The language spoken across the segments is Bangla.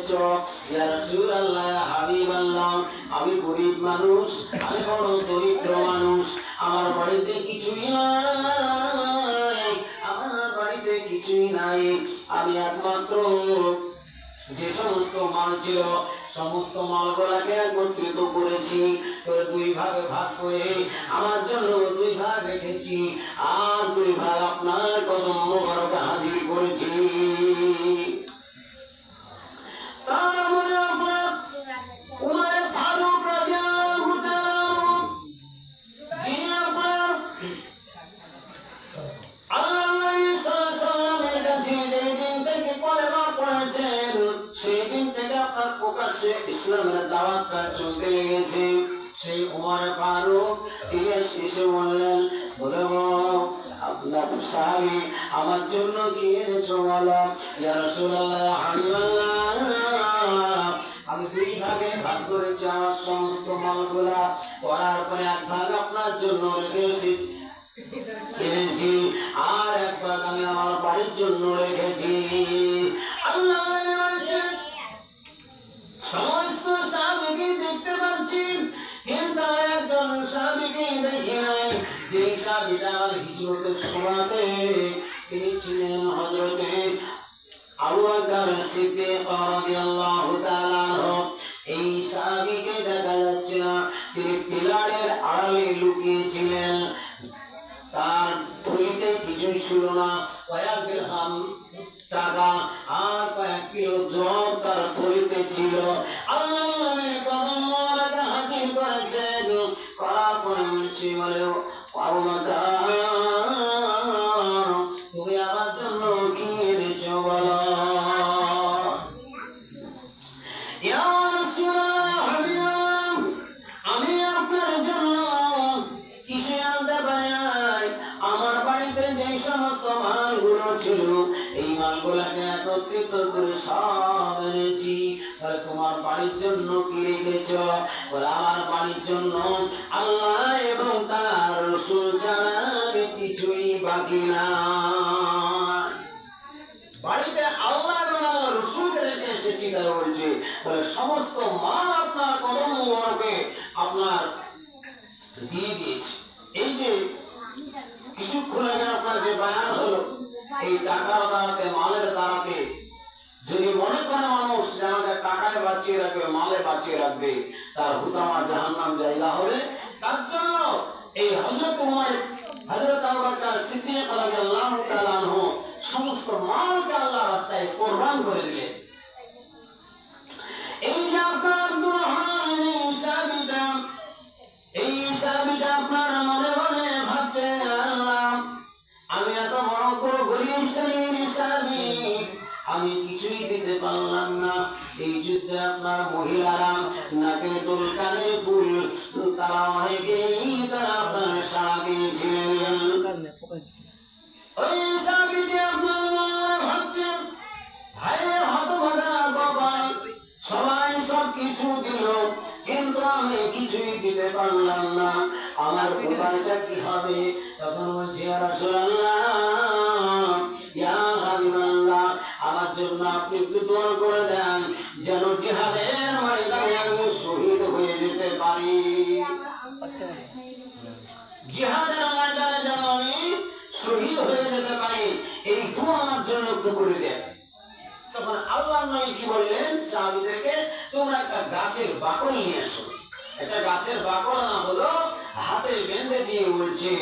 রেখেছো। ইয়া রাসূলুল্লাহ, হাবিবাল্লাহ, আমি গরিব মানুষ, আমি বড় দরিদ্র মানুষ, আমার বাড়িতে কিছুই নাই, আমার বাড়িতে কিছুই নাই। আমি একমাত্র যে সমস্ত মাল ছিল সমস্ত মালগুলাকে একত্রিত করেছি, দুই ভাগে ভাগ করে আমার জন্য দুই ভাগ রেখেছি, আর দুই ভাগ আপনার কদম মোবারকে হাজির করেছি। তার মনে আপনার উমর ফারুক রাদিয়াল্লাহু তাআলা, যিনি আপনার আল্লাহর নবী সাল্লাল্লাহু আলাইহি ওয়াসাল্লামের কাছে যেদিন থেকে কলেমা পড়েছেন সেই দিন থেকে আপনার প্রকাশ্যে ইসলামের দাওয়াতটা চলতে লেগেছে। সেই উমর ফারুক তিনি এসে বললেন, বলে আপনার সাহাবী আমার জন্য কি এনেছো বলো। ইয়া রাসূলুল্লাহ, হাবিবাল্লাহ, আমি দুই ভাগে ভাগ করেছি আমার সমস্ত মালগুলা, করার পরে এক ভাগ আপনার জন্য রেখেছি এনেছি, আর এক ভাগ আমি আমার বাড়ির জন্য রেখেছি। আল্লাহ বলছেন সমস্ত সাহাবীকে দেখতে পাচ্ছি, কিন্তু একজন সাহাবীকে দেখি নাই, যে সাহাবীটা হিজরতের সময়তে তিনি ছিলেন হযরতে আবু বকর সিদ্দিক রাদিয়াল্লাহু তাআলা। এই সাহাবীকে দেখা যাচ্ছে না, তিনি পিলারের আড়ালে লুকিয়েছিলেন, তার থলিতে কিছুই ছিল না, কয়েক দিরহাম টাকা আর কয়েক কিলো জব তার থলিতে ছিল। আল্লাহ নবীর কদম মোবারকে হাজির করেছেন, করার পরে বলছি, বলে আবু বকর, তুমি আমার জন্য কি এনেছো বলো। ইয়া রাসূলুল্লাহ, হাবিবাল্লাহ, আমি আপনার জন্য কিছু আনতে পারি নাই, আমার বাড়িতে যে সমস্ত মালগুলো ছিল এই মালগুলোকে একত্রিত করে সব এনেছি। তোমার বাড়ির জন্য কি রেখেছো? বলে আমার বাড়ির জন্য আল্লাহ এবং তার রাসূল ছাড়া কিছুই বাকি নাই। বাড়িতে আল্লাহ এবং আল্লাহর রাসূলকে রেখে এসেছি, তাই বলছে বলে সমস্ত মাল আপনার কদম মোবারকে আপনার দিয়ে দিয়েছি। এই যে কিছুক্ষণ আগে আপনার যে বয়ান হলো, এই টাকার দ্বারাতে মালের দ্বারাতে যদি মনে করে মানুষ যে আমাকে টাকায় বাঁচিয়ে রাখবে, মালে বাঁচিয়ে রাখবে, তার হুতামা জাহান্নাম জায়গা হবে। তার জন্য এই হযরত উমর, হযরত আবু বকর সিদ্দিক রাদিয়াল্লাহু তাআলা আনহু সমস্ত মালকে আল্লাহর রাস্তায় কোরবান করে দিলেন। এই যে আপনার আব্দুর রহমান সাহাবীটা, এই সাহাবীটা আপনার মনে মনে ভাবছে, আল্লাহ আমি এত বড় গরীব শ্রেণীর সাহাবী, আমি কিছুই দিতে পারলাম না। এই যুদ্ধে আপনার মহিলারা নাকে দুল, কানে ফুল, তারা অনেকেই তারা আপনার সাড়া দিয়েছিলেন। ওই সাহাবীটি আপনার ভাবছেন, ভাইরে হতভাগা কপাল, সবাই সব কিছু দিল কিন্তু আমি কিছুই দিতে পারলাম না, আমার উপায়টা কি হবে? তখন বলছি, ইয়া রাসূলুল্লাহ, ইয়া হাবিবাল্লাহ, আমার জন্য আপনি একটু দোয়া করে দেন যেন জিহাদের ময়দানে আমি শহীদ হয়ে যেতে পারি, জিহাদের ময়দানে যেন আমি শহীদ হয়ে যেতে পারি, এই দোয়া আমার জন্য একটু করে দেন। তখন আল্লাহ নবী কি বললেন সাহাবীদেরকে, তোমরা একটা গাছের বাকল নিয়ে এসো। একটা গাছের বাকল না হলো হাতে বেঁধে দিয়ে বলছে,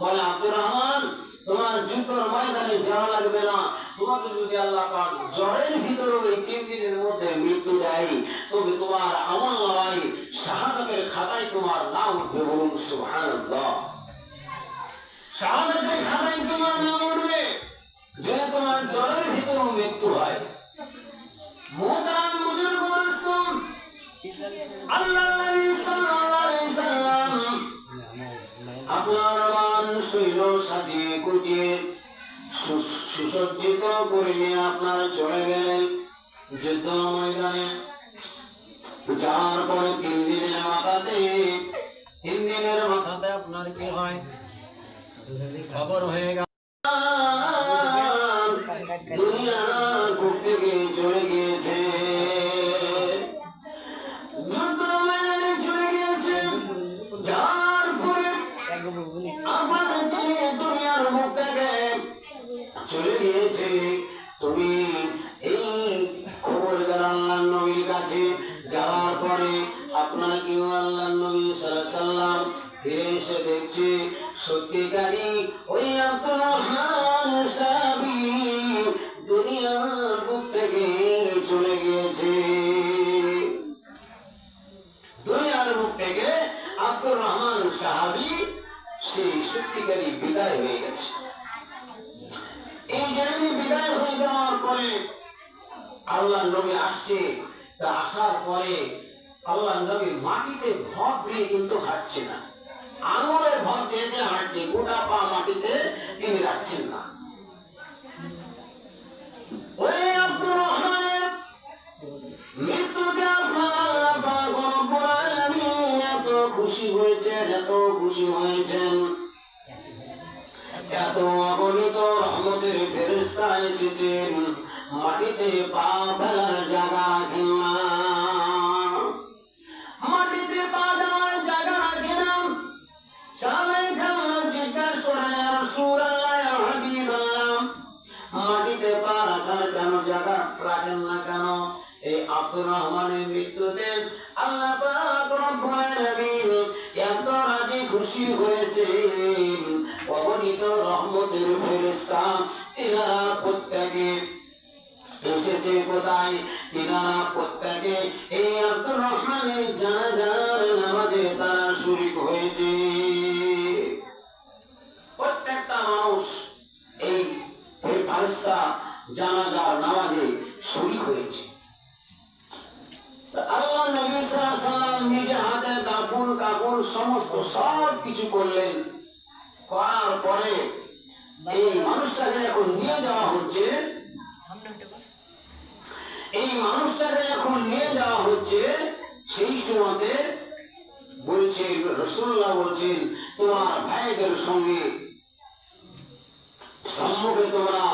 বলে আব্দুর রহমান, তোমার যুদ্ধের ময়দানে যাওয়া লাগবে না, তোমাকে যদি আল্লাহ পাক জ্বরের ভিতরে ওই 3 দিনের মধ্যে মৃত্যু দেয়, তবে তোমার আমলনামায় শাহাদাতের খাতায় তোমার নাম উঠবে। বলুন সুবহানাল্লাহ। শাহাদাতের খাতায় তোমার নাম উঠবে যদি তোমার জ্বরের ভিতরে মৃত্যু হয়। মুহতারাম বুজুর্গ মাসুম, আল্লাহর নবী সাল্লাল্লাহু আলাইহি ওয়াসাল্লাম আপনার মান শৈল সাজিয়ে গুজিয়ে সুসজ্জিত করে নিয়ে আপনার চলে গেলেন যুদ্ধ ময়দানে। যার পরে 3 দিনের মাথাতে আপনার কি হয়, খবর হয়ে গেল দুনিয়ার বুক থেকে চলে গিয়েছে। বসে দেখছে সত্যিকারী ওই আব্দুর রহমান সাহাবী দুনিয়ার বুক থেকে চলে গিয়েছে। দুনিয়ার বুক থেকে আব্দুর রহমান সাহাবী সেই সত্যিকারী বিদায় হয়ে গেছে। এই জন্য বিদায় হয়ে যাওয়ার পরে আল্লাহ নবী আসছে। তা আসার পরে আল্লাহ নবী মাটিতে ভর দিয়ে কিন্তু হাঁটছে না, আঙুলের ভর দিয়ে হাঁটছে, গোটা পা মাটিতে তিনি রাখছেন না। ওই আব্দুর রহমানের মৃত্যুতে আপনার এত খুশি হয়েছেন, এত খুশি হয়েছেন, এত অগণিত রহমতের ফেরেশতা এসেছেন, মাটিতে পা ফেলার জায়গা রাখেন না, মাটিতে পা দেওয়ার জায়গা রাখেন না। সাহাবায়ে কেরাম জিজ্ঞাসা করেন, ইয়া রাসূলুল্লাহ, ইয়া হাবিবাল্লাহ, মাটিতে পা রাখার কেন জায়গা রাখেন না কেন? এই আব্দুর রহমানের মৃত্যুতে আল্লাহ পাক রব্বুল আলামিন এত রাজি খুশি হয়েছেন, অগণিত রহমতের ফেরেশতা এরা প্রত্যেকে এসেছে। কোথায়? তিনারা প্রত্যেকে এই আব্দুর রহমানের জানাজার নামাজে তারা শরীক হয়েছে। প্রত্যেকটা মানুষ এই ফেরেশতা জানাজার নামাজে শরীক হয়েছে। আল্লাহ নবী সাল্লাল্লাহু আলাইহি ওয়াসাল্লাম নিজে হাতে দাফন কাফন সমস্ত সব কিছু করলেন। করার পরে এই মানুষটাকে এখন নিয়ে যাওয়া হচ্ছে, এই মানুষটাকে এখন নিয়ে যাওয়া হচ্ছে। সেই সময়তে বলছে রাসূলুল্লাহ বলছেন, তোমার ভাইদের সঙ্গে সম্মুখে তোমরা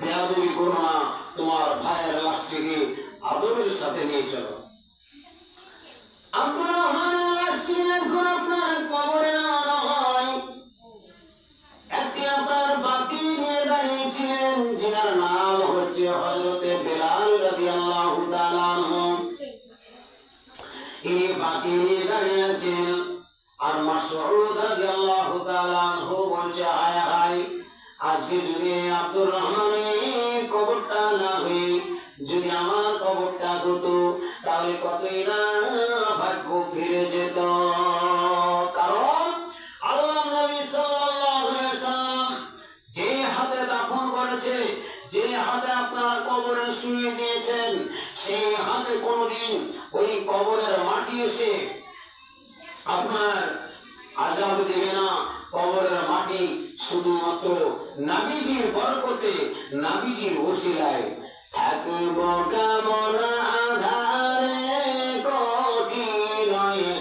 বেয়াদবি করো না, তোমার ভাইয়ের লাশটিকে আদবের সাথে নিয়ে চলো। আব্দুর রহমানের লাশটি এখন আপনার কবরে আনা হয়। একটি আপনার বাতি নিয়ে দাঁড়িয়েছিলেন, যার নাম হচ্ছে হযরতে বেলাল রাদিয়াল্লাহু তাআলা আনহু। এই বাতি নিয়ে দাঁড়িয়ে আছেন। আর মাসউদ রাদিয়াল্লাহু তাআলা আনহু বলছে, হায় হায়, আজকে যদি আব্দুর রহমানের কবরটা না হয়ে যদি আমার কবরটা হতো, তাহলে কতই না ভাগ্য ফিরে যেত। কারণ আল্লাহ নবী সাল্লাল্লাহু আলাইহি ওয়াসাল্লাম যে হাতে দাফন করেছে, যে হাতে আপনার কবরে শুইয়ে দিয়েছেন, সেই হাতে কোনোদিন ওই কবরের মাটি এসে আপনার আযাব দেবে না। কবরের মাটি শুধুমাত্র নবীজির বরকতে, নবীজির ওসিলায় থাকব কেমন আধারে কঠিন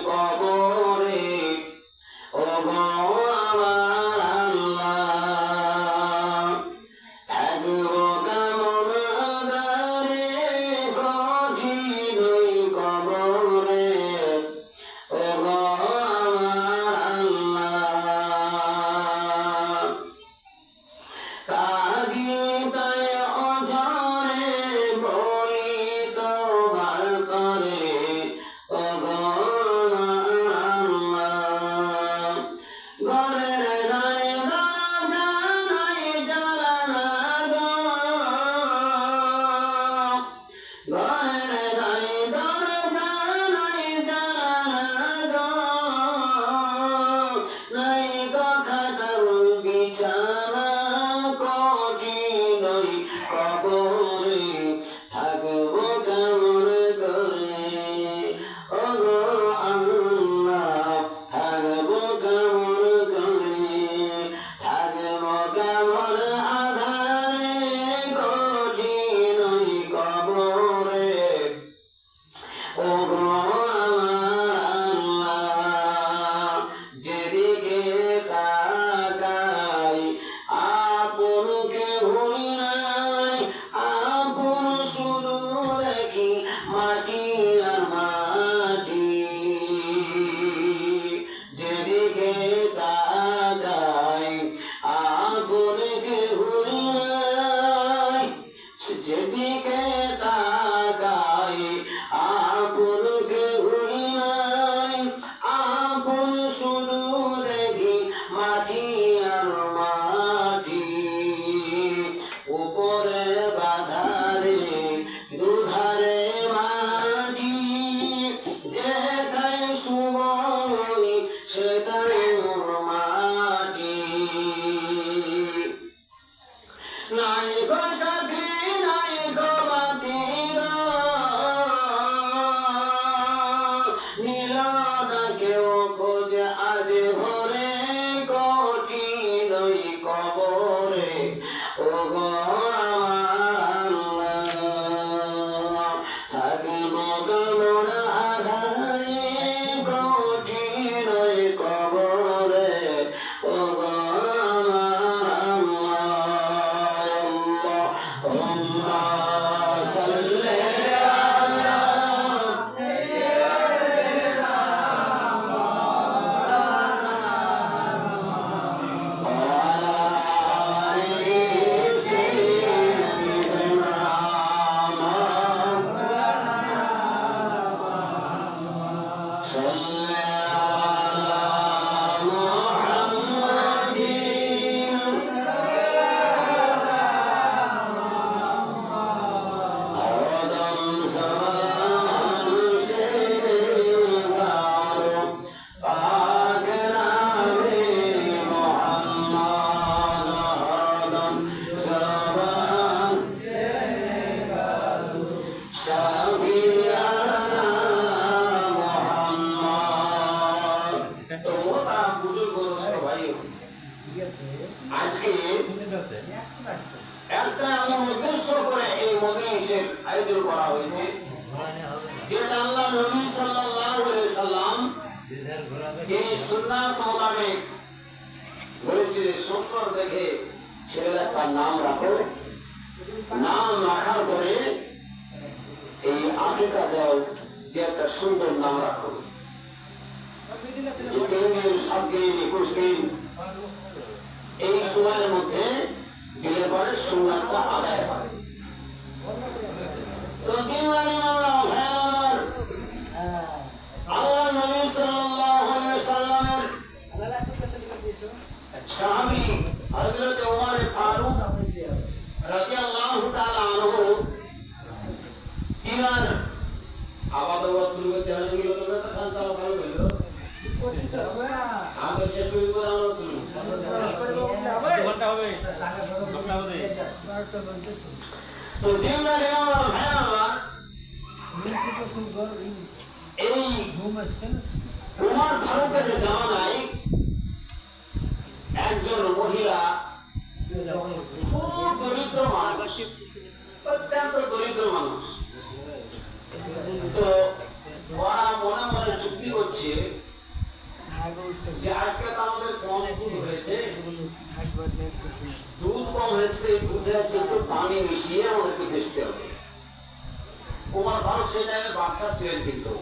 কবরে, ও গো আমার আল্লাহ, থাকব কেমন আধারে কঠিন কবরে, ও গো আমার আল্লাহ, কাঁদি তাই অঝরে বলি শাফিয়ানা মুহাম্মদ। তো ওটা বুজুর্গ সবাই আজকে একটা এমন উদ্দেশ্য করে এই মজলিসের আয়োজন করা হয়েছে, যেটা আল্লাহ নবী সাল্লাল্লাহু আলাইহি সাল্লাম এই সুন্নাত মোতাবেক বলেছে, সুন্দর দেখে ছেলের একটা নাম রাখো, নাম রাখার পরে এই আকিকা দাও যে একটা সুন্দর নাম রাখো। 3 দিন 7 দিন 21 দিন এই সময়ের মধ্যে দিলে পরে সুন্নাতটা আদায় হয়। তো আল্লাহ নবী সাল্লাল্লাহু আলাইহি সাল্লামের সাহাবী হযরত ওমর ফারুক রাদিয়াল্লাহু তাআলা আনহু তিনার আবাদ রাসূল কে জানিয়ে গেল, তো খান সাহেব ভালো বললো আমরা শেষ করে দিব আমরা শুনুন ঘন্টা হবে তো দিনদার আমার ভাই আমার এই ওমর ফারুকের জামানায় একজন মহিলা খুব দরিদ্র মানুষ, অত্যন্ত দরিদ্র মানুষ। তো ওরা মনে মনে চুক্তি করছে যে আজকে তো আমাদের কম দুধ হয়েছে, দুধ কম হয়েছে, দুধের একটু পানি মিশিয়ে আমাদেরকে বেচতে হবে। ওমর ফারুক সেই টাইমে বাদশা ছিলেন, কিন্তু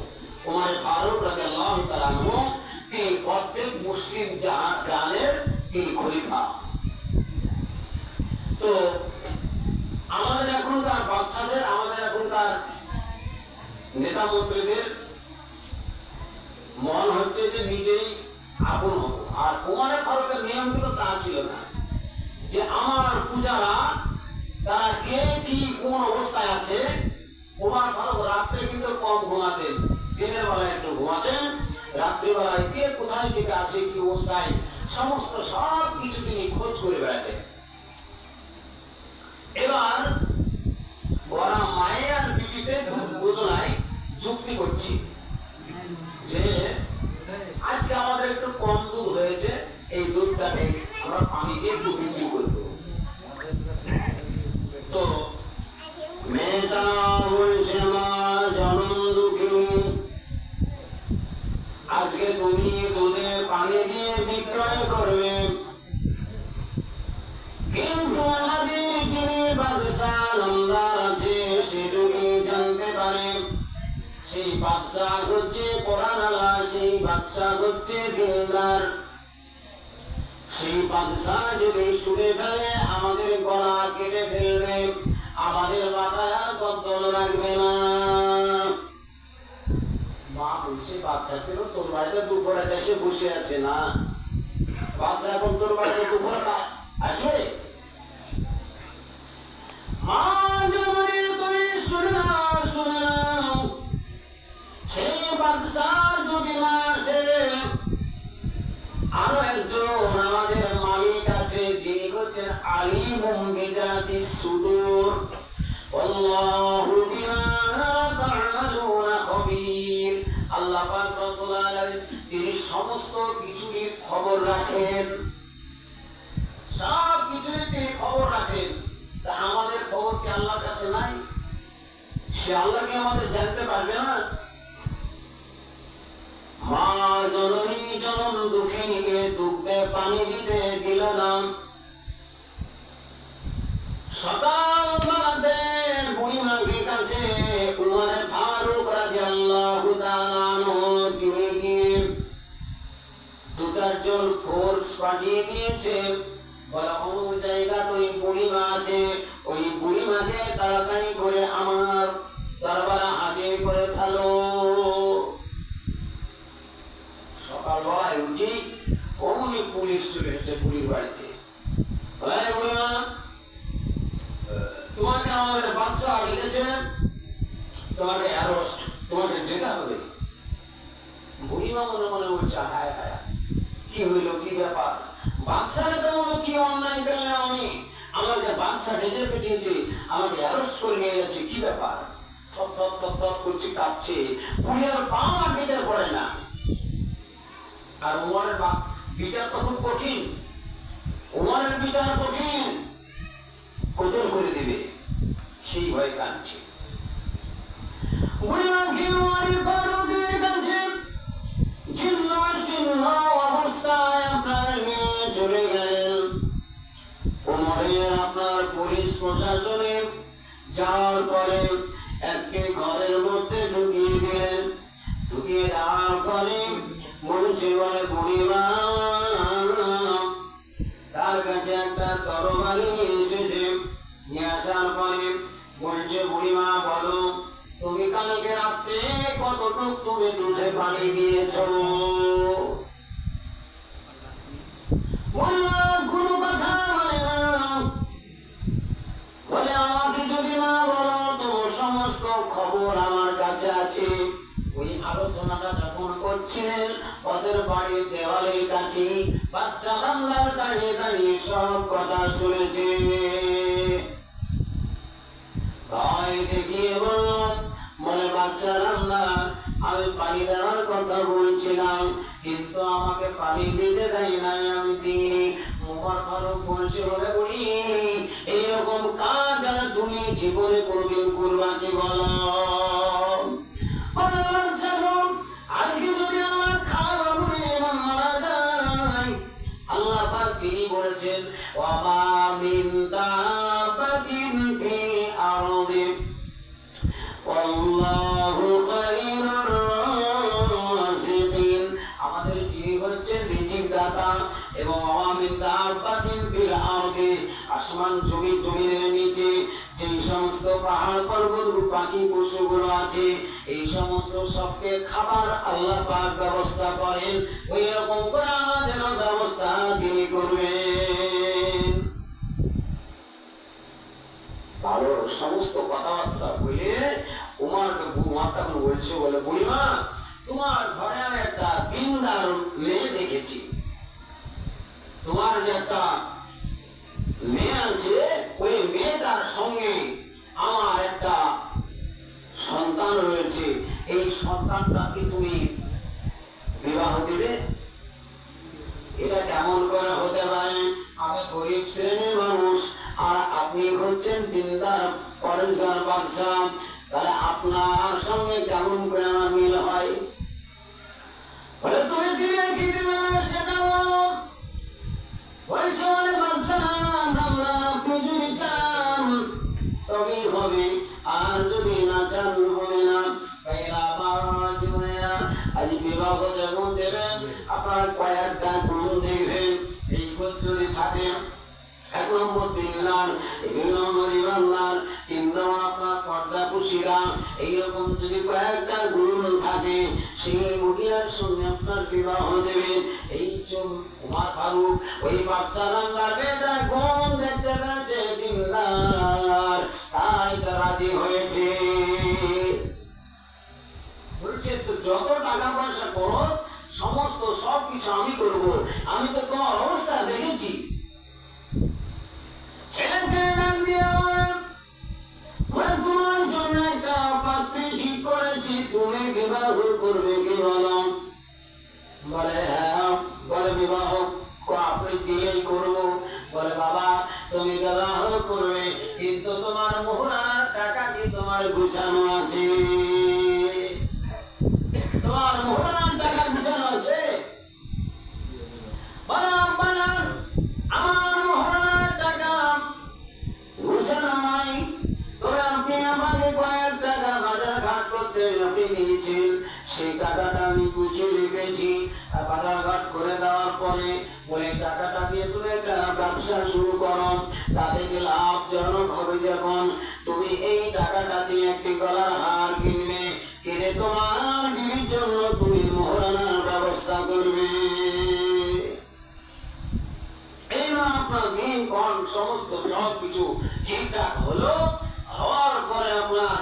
ওমর ফারুক রাদিয়াল্লাহু তাআলা আনহু তিনি প্রত্যেক মুসলিম জানের তিনি খলিফা। তো আমাদের এখনকার বাদশাদের, আমাদের এখনকার নেতা মন্ত্রীদের মন হচ্ছে যে নিজেই আপন হবো, আর ওমর ফারুকের নিয়ম কিন্তু তা ছিল না, যে আমার পূজারা তারা কে কি কোন অবস্থায় আছে। ওমর ফারুক রাত্রে কিন্তু কম ঘুমাতেন, দিনের বেলায় একটু ঘুমাতেন, রাত্রিবেলায় কে কোথায় থেকে আসে কি অবস্থায় সমস্ত সব কিছু তিনি খোঁজ করে বেড়াতেন। এবার ওরা মায়ের বিটিতে দুজনায় যুক্তি করছি যে আজকে আমাদের একটু কম দুধ হয়েছে, এই দুধটাকে আমরা পানি দিয়ে একটু বিক্রি করব। তো মেয়েটা বলছে, আমার জনম দুঃখী, আজকে তুমি দুধে পানি দিয়ে বিক্রয় করবে, কিন্তু আমাদের যিনি বাদশা নামদার আছে সে যদি জানতে পারে সেই বাদশা হচ্ছে পরানালা, সেই বাদশা হচ্ছে দিনদার, সেই বাদশা যদি শুনে ফেলে আমাদের গলা কেটে ফেলবে, আমাদের মাথায় আর কদ্দল রাখবে না। মা বলছে, বাদশা তো তোর বাড়িতে দুপুরে এসে বসে আছে না, বাদশা এখন তোর বাড়িতে দুপুরে আসবে? মা জননী তুমি শুনে নাও, শুনে নাও, সেই বাদশা যদি না আসে আরো একজন আমাদের মালিক আছে, যিনি হচ্ছেন আলিমুম বিজাতিস সুদূর, আল্লাহু বিমা তা'মালুনা খবীর। আল্লাহ পাক রব্বুল আলামিন তিনি সমস্ত কিছুর খবর রাখেন, সব কিছুর তিনি খবর রাখেন। তা আমাদের খবর কি আল্লাহর কাছে নাই? সে আল্লাহ কি আমাদের জানতে পারবে না? মা জননী জনম দুঃখিনীকে দুধে পানি দিতে দিল না। সকাল বেলাতে বুড়িমাকে কাছে উমর ফারুক রাদিয়াল্লাহু তাআলা আনহু তিনি গিয়ে 2-4 জন ফোর্স পাঠিয়ে দিয়েছে, বলা অন্য জায়গা তো ওই বুড়িমা আছে, ওই বুড়িমাকে তাড়াতাড়ি করে আমার দরবারে হাজির করে ফেলো। সকালবেলায় উঠি অমনি পুলিশ চলে এসেছে বুড়ির বাড়িতে। বুড়িমা, তোমাকে আমাদের বাদশা লিখেছেন, তোমাকে অ্যারেস্ট, তোমাকে যেতে হবে। বুড়িমা মনে মনে বলছে, হায় হায় কি হইল, কি ব্যাপার, বাদশার তেমন কি অন্যায় করলে আমি, আমাকে বাদশা ডেকে পেটিয়েছে, আমাকে অ্যারেস্ট করে নিয়ে যাচ্ছে, কি ব্যাপার? থর করছে, কাঁপছে, বুড়ির পা মাটিতে পড়ে না। আর উমরের বিচার তো খুব কঠিন, উমরের বিচার কঠিন, কতল করে দিবে, সেই ভয়ে কাঁদছে। অবস্থায় আপনার নিয়ে চলে গেলেন। উমরের আপনার পুলিশ প্রশাসনে যাওয়ার পরে একটি ঘরের মধ্যে ঢুকিয়ে দিলেন। ঢুকিয়ে দেওয়ার পরে বলছে, বলে বুড়িমা, তার কাছে একটা তরবারি এসেছে। নিয়ে আসার পরে বলছে, বুড়িমা বলো, তুমি কালকে রাত্রে কতটুক তুমি দুধে পানি দিয়েছ? কোনো কথা বলে না, বলে আমাকে যদি না বলো তোমার সমস্ত খবর আমার কাছে আছে। ওই আলোচনাটা যখন করছিলেন ওদের বাড়ির দেওয়ালের কাছে বাদশা বাংলার দাঁড়িয়ে দাঁড়িয়ে সব কথা শুনেছে। ভয় দেখিয়ে বলল, বলে বাদশা রামদার, আমি পানি দেওয়ার কথা বলছিলাম কিন্তু আমাকে পানি দিতে দেয় নাই, আমি দিই। উমর ফারুক বলছে, বলে বুড়ি, এইরকম কাজ আর তুমি জীবনে কোনদিন করবা কি বলো? আজকে যদি আমার খাওয়া মারা যায়, আল্লাহ পাক তিনি বলেছেন, ওয়ামা মিন দাব্বাতিন ফিল আরদি ওয়াল্লাহু খায়রুর রাযিকিন। আমাদের যিনি হচ্ছেন রিজিক দাতা, এবং ওয়ামা মিন দাব্বাতিন ফিল আরদি, আসমান জমিনের নিচে যে সমস্ত পাহাড় পর্বত পাখি পশুগুলো আছে, এই সমস্ত সবকে খাবার আল্লাহ পাক ব্যবস্থা করেন। ওই রকম করে আমাদের ব্যবস্থা তিনি করবেন। ভালো সমস্ত কথাবার্তা বলে উমার তখন বলছে, বলে বুড়িমা, তোমার ঘরে আমি একটা দিনদার মেয়ে দেখেছি। তোমার যে একটা মেয়ে আছে, ওই মেয়েটার সঙ্গে আমার একটা সন্তান রয়েছে। এই সন্তানটাকে তুমি বিবাহ দিবে? এটা কেমন করে হতে পারে? আমি গরিব শ্রেণীর মানুষ আর আপনি হচ্ছেন দিনদার পরেশগার বাদশা, তাহলে আপনার সঙ্গে কেমন করে আমার মিল হয়? বলে তুমি দিবে কি দিবে সেটা বলো। বলছে, বলে বাদশা আপনি যদি চান তবেই হবে, আর যদি না চান হবে না। আজ বিবাহ যখন দেবেন আপনার কয়েকটা গুণ দেখবেন। এই গুণ যদি থাকে, 1 নম্বর দিনদার, 2 নম্বর ইমানদার, 3 নম্বর আপনার পর্দা পুশিরা, এইরকম যদি কয়েকটা গুণ থাকে, সেই মহিলার সঙ্গে আপনার বিবাহ দেবেন। এই উমর ফারুক ওই বাদশা রাঙ্গার বেটা গুণ দেখতে পেয়েছে দিনদার, তাই তো রাজি হয়েছে। বলছে, তো যত টাকা পয়সা করো সমস্ত সবকিছু আমি করব, আমি তো তোমার অবস্থা দেখেছি। ছেলেকে ডাক দিয়ে বলে, তোমার জন্য একটা পাত্রী ঠিক করেছি, তুমি বিবাহ করবে কি বলো? বলে হ্যাঁ। বলে বিবাহ আপনি দিয়েই করবো। বলে বাবা, তুমি বিবাহ করবে কিন্তু তোমার মোহরানার টাকা কি তোমার গুছানো আছে? তোমার মোহরানার টাকা গুছানো আছে? আমার মোহরানার টাকা গুছানো নাই, তবে আপনি আমাকে কয়েক টাকা বাজার ঘাট করতে আপনি নিয়েছেন, সেই টাকাটা আমি গুছিয়ে রেখেছি। বাজার ঘাট করে দেওয়ার পরে বলে টাকাটা দিয়ে তুমি একটা ব্যবসা শুরু করো, তাতে কি লাভজনক হবে। যখন তুমি এই টাকাটা দিয়ে একটি গলার হার কিনবে, কিনে তোমার বিবির জন্য তুমি মোহরানার ব্যবস্থা করবে। আপনার দিন কন সমস্ত সবকিছু ঠিকঠাক হলো, হওয়ার পরে আপনার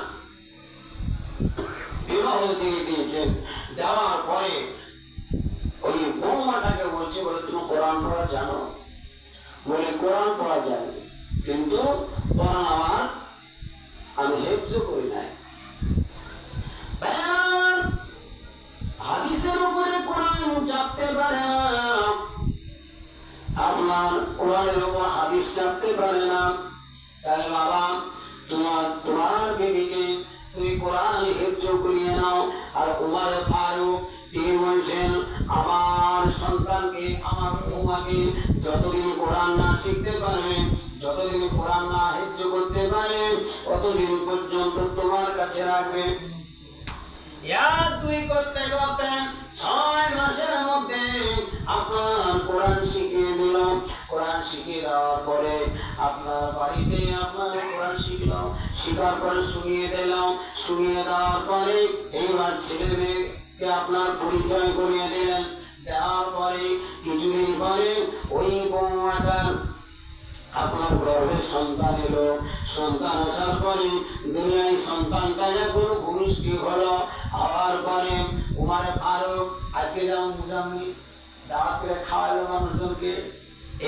বিবাহ দিয়ে দিয়েছেন। দেওয়ার পরে ওই বৌমাটাকে বলছে, বলে তুমি কোরআন পড়া জানো? বলে কোরআন পড়া জানি, কিন্তু কোরআন আমি হেফজ করি নাই। তোমাকে যতদিন কোরআন না শিখতে পারবে, যতদিন কোরআন না হেফজ করতে পারবে, ততদিন পর্যন্ত তোমার কাছে রাখবে। 1-2 করতে করতে 6 মাসের মধ্যে আপনার কোরআন শিখিয়ে দিলাম। কোরআন শিখিয়ে দেওয়ার পরে আপনার বাড়িতে আপনার কোরআন শিখলাম, শিখার পরে শুনিয়ে দিলাম, শুনিয়ে দেওয়ার পরে এইবার ছেলে মেয়েকে আপনার পরিচয় করিয়ে দিলেন। দেওয়ার পরে কিছুদিন পরে ওই বৌমাটা আপনার গর্ভে সন্তান এলো। সন্তান আসার পরে দুনিয়ায় সন্তানটা যখন ভূমিষ্ঠি হলো, হওয়ার পরে উমারে ফারুক আজকে যেমন মুজাম্মি দাওয়াত করে খাওয়ালো মানুষজনকে,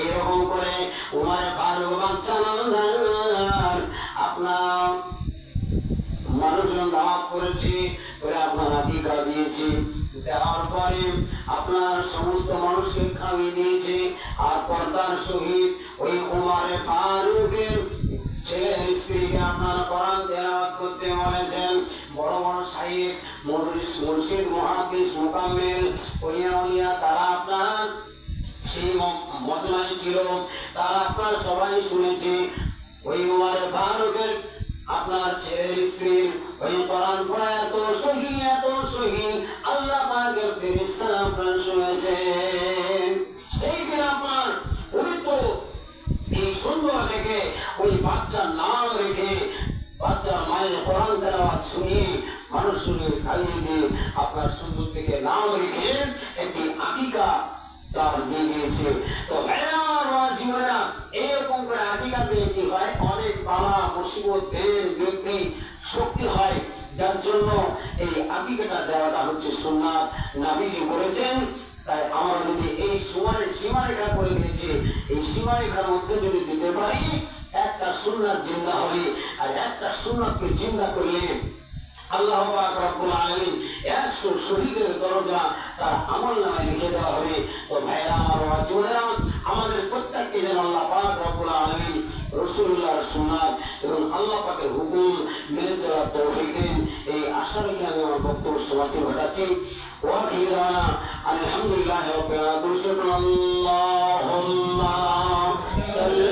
এইরকম করে উমারে ফারুক বাদশা নামদার আপনার মানুষজন দাওয়াত করেছে, করে আপনার আকিকা দিয়েছে। দেওয়ার পরে আপনার সমস্ত মানুষকে খাওয়িয়ে দিয়েছে। আর পর্দার সহিত ওই উমারে ফারুকের ছেলের স্ত্রীকে আপনারা কোরআন তেলাওয়াত করতে বলেছেন। বড় বড় সাহেব, মুর্শিদ, মুহাদ্দিস, মুকাম্মিল, ওলিয়া উলিয়া তারা আপনার সেই মজমায় ছিল, তারা আপনার সবাই শুনেছে। ওই উমারে ফারুকের আপনার ছেলের স্ত্রীর ওই কোরআন পড়া এত সহি, এত সহি, আল্লাহ পাকের ফেরেশতারা আপনার শুনেছেন। সেই দিন আপনার পবিত্র এই সুন্দর দেখে ওই বাচ্চার নাম রেখে, বাচ্চার মায়ের কোরআন তেলাওয়াত শুনিয়ে মানুষজনের খাইয়ে দিয়ে আপনার সুন্দর থেকে নাম রেখে একটি আকিকা তার দিয়ে দিয়েছে। তো এরকম করে আকিকা দিয়ে কি হয়, অনেক বালা মুসিবত ব্যক্তি শক্তি হয়, যার জন্য এই আকিকাটা দেওয়াটা হচ্ছে সুন্নাত। নবীজি বলেছেন, তাই আমরা যদি এই সীমারেখা করে দিয়েছি, এই সীমারেখার মধ্যে যদি দিতে পারি, একটা সুন্নাত জিন্দা হবে। আর একটা সুন্নাতকে জিন্দা করলে আল্লাহ পাক রব্বুল আলামিন 100 শহীদের দরজা তার আমলনামায় লিখে দেওয়া হবে। তো ভাইরা আমার ওয়াজিবেরা, আমাদের প্রত্যেককে যেন আল্লাহ পাক রব্বুল আলামিন রাসূলুল্লাহর সুন্নাত এবং আল্লাহ পাকের হুকুম মেনে চলার তৌফিক দেন, এই আশা রেখে আমি আমার বক্তব্য সমাপ্তি ঘটাচ্ছি। ওয়া আখিরানা আলহামদুলিল্লাহি রাব্বিল আলামিন। আল্লাহুম্মা সাল্লি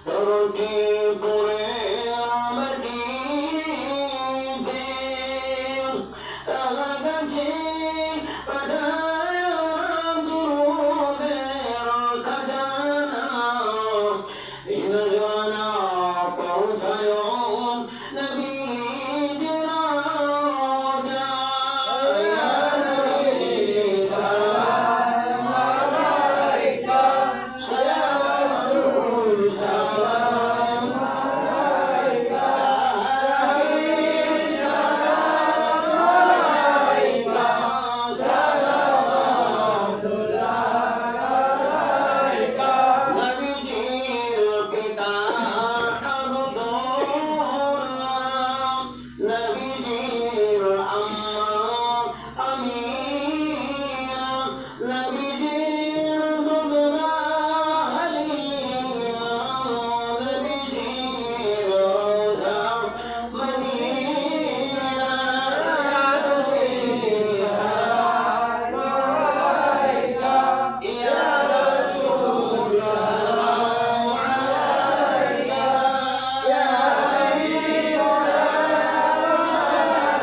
तरकी पूरे आमदी दे अलगजे पढ़ाया दुरूदे खजाना इन जाना पहुँचायो नबी रोजा या नबी सलाम अलैका या रसूल सलाम अलैका या हबीब सलाम अलैका सलावतुल्लाह अलैका नबीजीर पिता अब्दुल्लाह नबीजीर अम्मा अमीना नबीजीर दुदला हलीमा नबीजीर रोजा मदीना या नबी सलाम अलैका या रसूल सलाम अलैका या हबीब सलाम अलैका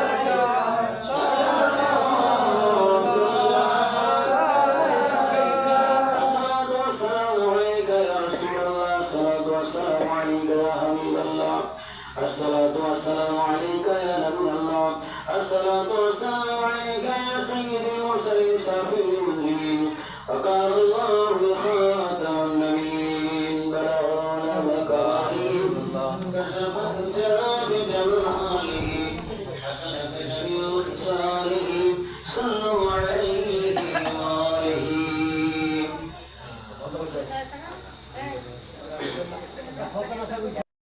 الصلاة والسلام عليك يا نبي الله الصلاة والسلام عليك يا سيد المرسلين شافي المسلمين وقال الله خاتم النبيين بلغنا مكارم كشف الجلال بجماله حسنت جميع خصاله صلوا عليه وآله